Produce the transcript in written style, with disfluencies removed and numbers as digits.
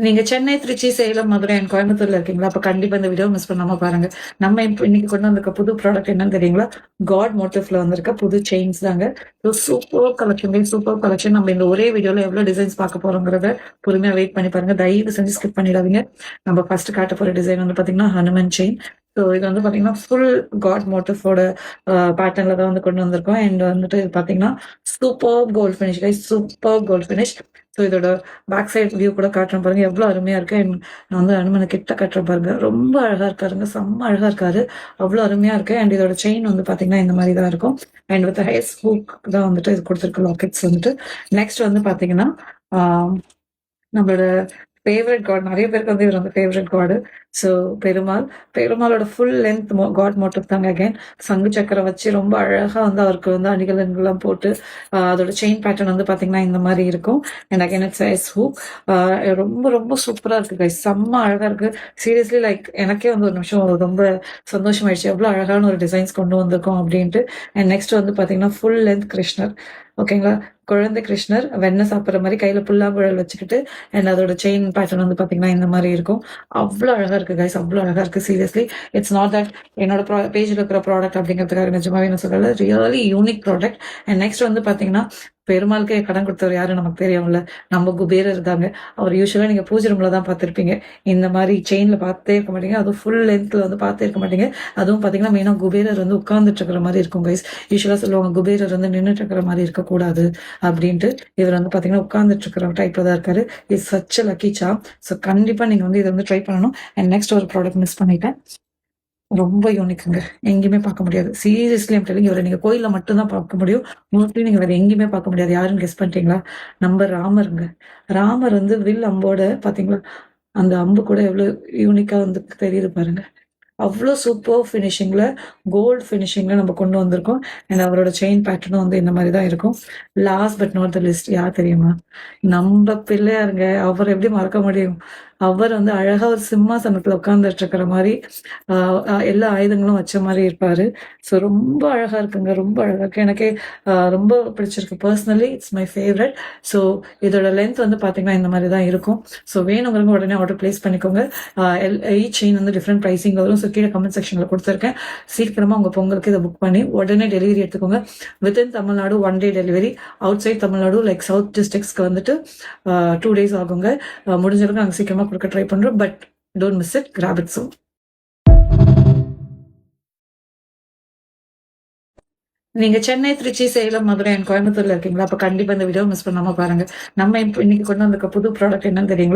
நீங்க சென்னை, திருச்சி, சேலம், மதுரை அண்ட் கோயம்புத்தூர்ல இருக்கீங்களா? அப்ப கண்டிப்பா இந்த வீடியோ மிஸ் பண்ணாம பாருங்க. நம்ம இப்ப இன்னைக்கு கொண்டு வந்திருக்க புது ப்ராடக்ட் என்னன்னு தெரியுங்களா? காட் மோட்டிவ்ல வந்திருக்க புது செயின்ஸ் தாங்க. Super collection, super collection. நம்ம இந்த ஒரே வீடியோல எவ்வளவு டிசைன்ஸ் பார்க்க போறோங்கிறத பொறுமையா வெயிட் பண்ணி பாருங்க. தயவு செஞ்சு ஸ்கிப் பண்ணிடாதீங்க. நம்ம ஃபர்ஸ்ட் காட்ட போற டிசைன் வந்து பாத்தீங்கன்னா ஹனுமன் செயின். ஸோ இது வந்து பாத்தீங்கன்னா ஃபுல் காட் மோட்டிவோட பேட்டர்ன்ல தான் வந்து கொண்டு வந்திருக்கோம். அண்ட் வந்துட்டு இது பாத்தீங்கன்னா super gold finish, super gold finish. So இதோட பேக் சைட் வியூ கூட காட்டுறேன் பாருங்க, எவ்வளவு அருமையா இருக்கு. And நான் வந்து அனுமனை கிட்ட கட்டுறேன் பாருங்க, ரொம்ப அழகா இருக்காருங்க, செம்ம அழகா இருக்காரு, அவ்வளவு அருமையா இருக்கு. அண்ட் இதோட செயின் வந்து பாத்தீங்கன்னா இந்த மாதிரி தான் இருக்கும். அண்ட் வித் ஹேஸ் ஹூக் தான் வந்துட்டு இது கொடுத்துருக்கு லாக்கெட்ஸ் வந்துட்டு. நெக்ஸ்ட் வந்து பாத்தீங்கன்னா ஆஹ் நம்மளோட ஃபேவரட் காட், நிறைய பேருக்கு வந்து இவர் வந்து ஃபேவரட் காடு. ஸோ பெருமாள், பெருமாளோட ஃபுல் லென்த் காட் மோட்டிவ் தாங்க. அகைன் சங்கு சக்கரம் வச்சு ரொம்ப அழகா வந்து அவருக்கு வந்து அணிகலன்கள்லாம் போட்டு அதோட செயின் பேட்டர்ன் வந்து பாத்தீங்கன்னா இந்த மாதிரி இருக்கும். And again it's S hook. ரொம்ப ரொம்ப சூப்பரா இருக்கு கைஸ், செம்ம அழகா இருக்கு. சீரியஸ்லி லைக் எனக்கே வந்து ஒரு நிமிஷம் ரொம்ப சந்தோஷமாயிடுச்சு, எவ்வளவு அழகான ஒரு டிசைன்ஸ் கொண்டு வந்திருக்கோம் அப்படின்ட்டு. அண்ட் நெக்ஸ்ட் வந்து பாத்தீங்கன்னா ஃபுல் லென்த் கிருஷ்ணர். ஓகேங்களா? குழந்தை கிருஷ்ணர் வெண்ணெய் சாப்பிட்ற மாதிரி கையில புல்லாங்குழல் வச்சுக்கிட்டு, அண்ட் அதோட செயின் பேட்டர்ன் வந்து பாத்தீங்கன்னா இந்த மாதிரி இருக்கும். அவ்வளவு அழகா இருக்கு கைஸ், அவ்வளவு அழகா இருக்கு. சீரியஸ்லி இட்ஸ் நாட் தட் என்னோட பேஜ்ல இருக்கிற ப்ராடக்ட் அப்படிங்கிறதுக்காக நிஜமாவே நான் சொல்லல, really unique product. And next வந்து பாத்தீங்கன்னா பெருமாளுக்கே கடன் கொடுத்தவர் யாரு நமக்கு தெரியும்ல, நம்ம குபேரர் தாங்க. அவர் யூஸ்வலா நீங்க பூஜை ரூம்ல தான் பார்த்திருப்பீங்க, இந்த மாதிரி செயின்ல பார்த்தே இருக்க மாட்டீங்க, அதுவும் ஃபுல் லென்த்ல வந்து பார்த்தே இருக்க மாட்டீங்க. அதுவும் பாத்தீங்கன்னா மெயினா குபேரர் வந்து உட்கார்ந்துட்டு இருக்கிற மாதிரி இருக்கும் கைஸ். யூஸ்வலா சொல்லுவாங்க குபேரர் வந்து நின்றுட்டு இருக்கிற மாதிரி இருக்கக்கூடாது அப்படின்ட்டு. இவர் வந்து பாத்தீங்கன்னா உட்கார்ந்துட்டு இருக்கிற டைப்ல தான் இருக்காரு. It's such lucky Sam. So கண்டிப்பா நீங்க வந்து இதை வந்து ட்ரை பண்ணணும். அண்ட் நெக்ஸ்ட் ஒரு ப்ராடக்ட் மிஸ் பண்ணிட்டேன், ரொம்ப யூனிக்குங்க, எங்கேயுமே பார்க்க முடியாது. சீரியஸ்லி ஐம் டெல்லிங், இவரை நீங்க கோயில்ல மட்டும்தான் பார்க்க முடியும், மோஸ்ட்லி நீங்க வேற எங்கேயுமே பார்க்க முடியாது. யாருன்னு கெஸ் பண்ணிட்டீங்களா? நம்ம ராமருங்க. ராமர் வந்து வில் அம்போட பாத்தீங்களா, அந்த அம்பு கூட எவ்வளவு யூனிக்கா வந்து தெரியுது பாருங்க. அவ்வளோ சூப்பர் ஃபினிஷிங்ல, கோல்ட் ஃபினிஷிங்ல நம்ம கொண்டு வந்திருக்கோம். அண்ட் அவரோட செயின் பேட்டர்னும் வந்து இந்த மாதிரி தான் இருக்கும். Last but not the list யார் தெரியுமா? நம்ம பிள்ளையாருங்க. அவர் எப்படி மறக்க முடியும்? அவர் வந்து அழகா ஒரு சிம்மாசனத்துல உட்கார்ந்துட்டு இருக்கிற மாதிரி எல்லா ஆயுதங்களும் வச்ச மாதிரி இருப்பாரு. ஸோ ரொம்ப அழகா இருக்குங்க, ரொம்ப அழகா இருக்கு. எனக்கே ரொம்ப பிடிச்சிருக்கு. Personally it's my favourite. So இதோட லென்த் வந்து பாத்தீங்கன்னா இந்த மாதிரி தான் இருக்கும். ஸோ வேணுங்கிறவங்க உடனே ஆர்டர் பிளேஸ் பண்ணிக்கோங்க. ஈச் செயின் வந்து டிஃப்ரெண்ட் ப்ரைசிங் வரும். ஸோ கீழே கமெண்ட் செக்ஷன்ல கொடுத்துருக்கேன். சீக்கிரமா உங்க பொங்கலுக்கு இதை புக் பண்ணி உடனே டெலிவரி எடுத்துக்கோங்க. Within Tamil Nadu 1 day delivery. Out side Tamil Nadu like south டிஸ்ட்ரிக்ஸ்க்கு வந்துட்டு 2 days ஆகுங்க. முடிஞ்ச அளவுக்கு நாங்கள் சீக்கிரமா கொடுக்க ட்ரை பண்றோம். But don't miss it, graph it சூன். நீங்க சென்னை, திருச்சி, சேலம், மதுரை அண்ட் கோயம்புத்தூர்ல இருக்கீங்களா? அப்ப கண்டிப்பா இந்த வீடியோ மிஸ் பண்ணாம பாருங்க. நம்ம இப்ப இன்னைக்கு கொண்டு வந்திருக்க புது ப்ராடக்ட் என்னன்னு தெரியுங்களா?